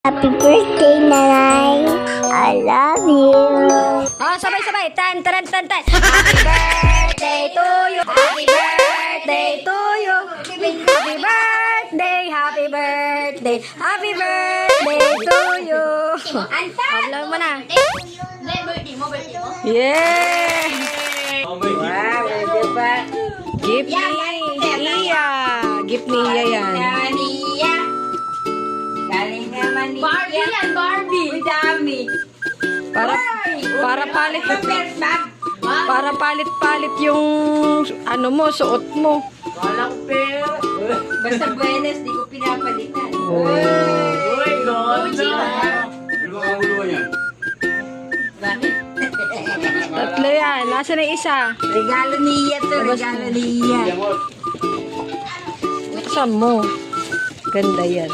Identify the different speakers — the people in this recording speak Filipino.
Speaker 1: Happy birthday, Nanay. I love you.
Speaker 2: Oh, sabay-sabay. Tan, tan, tan, tan. Happy birthday to you. Happy birthday to you. Happy birthday, happy birthday. Happy birthday to you. Hablan mo na. Yeah! Wow, diba? Gift ni Iya. Gift ni Iya yan.
Speaker 3: Galing naman ni
Speaker 2: Barbie yan, Barbie.
Speaker 3: Uy, dami.
Speaker 2: Para palit
Speaker 3: First bag.
Speaker 2: para palit-palit yung ano mo, suot mo.
Speaker 3: Walang pera. Basta buenas, di ko pinapalitan.
Speaker 4: Uy, ganda! Ano ba kaguluhan yan?
Speaker 3: Bakit?
Speaker 2: Tatlo yan. Nasaan na yung isa?
Speaker 3: Regalo niya to, regalo niya.
Speaker 4: Yan mo.
Speaker 2: Saan mo? Ganda yan.